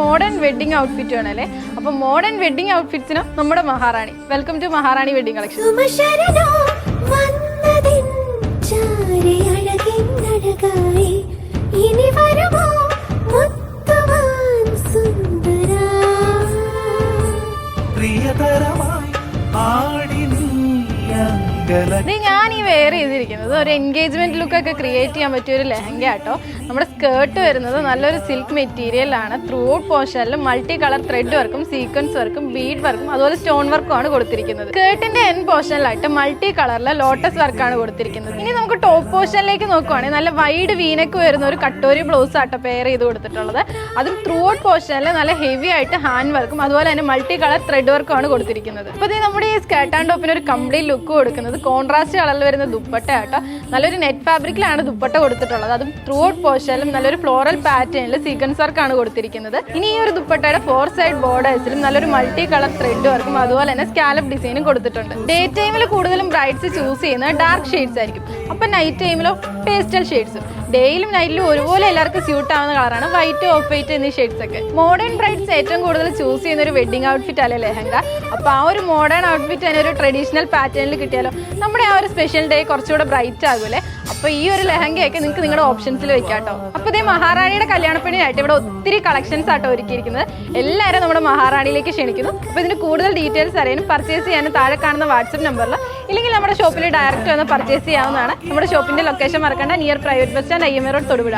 Modern wedding outfit ആണല്ലേ. അപ്പൊ modern wedding ഔട്ട്ഫിറ്റ്സിന് നമ്മുടെ Maharani. Welcome to Maharani wedding collection. ഞാൻ ഈ വെയർ ചെയ്തിരിക്കുന്നത് ഒരു എൻഗേജ്മെന്റ് ലുക്ക് ഒക്കെ ക്രിയേറ്റ് ചെയ്യാൻ പറ്റിയ ഒരു ലെഹങ്ക ആട്ടോ. നമ്മുടെ സ്കേർട്ട് വരുന്നത് നല്ലൊരു സിൽക്ക് മെറ്റീരിയലാണ്. ത്രൂ ഔട്ട് പോർഷനിൽ മൾട്ടി കളർ ത്രെഡ് വർക്കും സീക്വൻസ് വർക്കും ബീഡ് വർക്കും അതുപോലെ സ്റ്റോൺ വർക്കും ആണ് കൊടുത്തിരിക്കുന്നത്. സ്കേർട്ടിന്റെ എൻ പോർഷനിലായിട്ട് മൾട്ടി കളറിലെ ലോട്ടസ് വർക്കാണ് കൊടുത്തിരിക്കുന്നത്. ഇനി നമുക്ക് ടോപ്പ് പോർഷനിലേക്ക് നോക്കുവാണെങ്കിൽ നല്ല വൈഡ് വീനക്ക് വരുന്ന ഒരു കട്ടോരി ബ്ലൗസ് ആട്ടോ പെയർ ചെയ്ത് കൊടുത്തിട്ടുള്ളത്. അതും ത്രൂ ഔട്ട് പോർഷനിൽ നല്ല ഹെവി ആയിട്ട് ഹാൻഡ് വർക്കും അതുപോലെ തന്നെ മൾട്ടി കളർ ത്രെഡ് വർക്കും ആണ് കൊടുത്തിരിക്കുന്നത്. അപ്പൊ ഇത് നമ്മുടെ ഈ സ്കേർട്ട് ആൻഡ് ടോപ്പിന് ഒരു കംപ്ലീറ്റ് ലുക്ക് കൊടുക്കുന്നത് കോൺട്രാസ്റ്റ് കളറിൽ വരുന്ന ദുപ്പട്ട ആട്ടോ. നല്ലൊരു നെറ്റ് ഫാബ്രിക്കിലാണ് ദുപ്പട്ട കൊടുത്തിട്ടുള്ളത്. അതും ത്രൂ ഔട്ട് പോർഷനിലും നല്ലൊരു ഫ്ലോറൽ പാറ്റേണിൽ സീക്വൻസ് വർക്കാണ് കൊടുത്തിരിക്കുന്നത്. ഇനി ഈ ഒരു ദുപ്പട്ടയുടെ 4 സൈഡ് ബോർഡേഴ്സിലും നല്ലൊരു മൾട്ടി കളർ ത്രെഡ് വർക്കും അതുപോലെ തന്നെ സ്കാലപ്പ് ഡിസൈനും കൊടുത്തിട്ടുണ്ട്. ഡേ ടൈമിൽ കൂടുതലും ബ്രൈഡ്സ് ചൂസ് ചെയ്യുന്നത് ഡാർക്ക് ഷെയ്ഡ്സ് ആയിരിക്കും. അപ്പൊ നൈറ്റ് ടൈമിലോ പേസ്റ്റൽ ഷെയ്ഡ്സ്. ഡേയിലും നൈറ്റിലും ഒരുപോലെ എല്ലാവർക്കും സ്യൂട്ട് ആവുന്ന കളറാണ് വൈറ്റ്, ഓഫ് വൈറ്റ് എന്നീ ഷെയ്ഡ്സ് ഒക്കെ. മോഡേൺ ബ്രൈഡ്സ് ഏറ്റവും കൂടുതൽ ചൂസ് ചെയ്യുന്ന ഒരു വെഡിങ് ഔട്ട്ഫിറ്റ് അല്ലെ ലെഹങ്ക. അപ്പൊ ആ ഒരു മോഡേൺ ഔട്ട്ഫിറ്റ് തന്നെ ഒരു ട്രഡീഷണൽ പാറ്റേണിൽ കിട്ടിയാലോ നമ്മുടെ ആ ഒരു സ്പെഷ്യൽ ഡേ കുറച്ചുകൂടെ ബ്രൈറ്റ് ആകൂലേ. അപ്പൊ ഈ ഒരു ലെഹങ്കയൊക്കെ നിങ്ങൾക്ക് നിങ്ങളുടെ ഓപ്ഷൻസിൽ വെക്കാട്ടോ. അപ്പൊ ഇതേ മഹാറാണിയുടെ കല്യാണപ്പണിയായിട്ട് ഇവിടെ ഒത്തിരി കളക്ഷൻസ് ആട്ടോ ഒരുക്കിയിരിക്കുന്നത്. എല്ലാവരും നമ്മുടെ മഹാറാണിയിലേക്ക് ക്ഷണിക്കുന്നു. അപ്പൊ ഇതിന് കൂടുതൽ ഡീറ്റെയിൽസ് അറിയാനും പർച്ചേസ് ചെയ്യാനും താഴെ കാണുന്ന വാട്സ്ആപ്പ് നമ്പറിൽ ഇല്ലെങ്കിൽ നമ്മുടെ ഷോപ്പിൽ ഡയറക്റ്റ് വന്ന് പർച്ചേസ് ചെയ്യാവുന്നതാണ്. നമ്മുടെ ഷോപ്പിന്റെ ലൊക്കേഷൻ മറക്കണ്ട, near private bus stand, IMA road, Thodupuzha.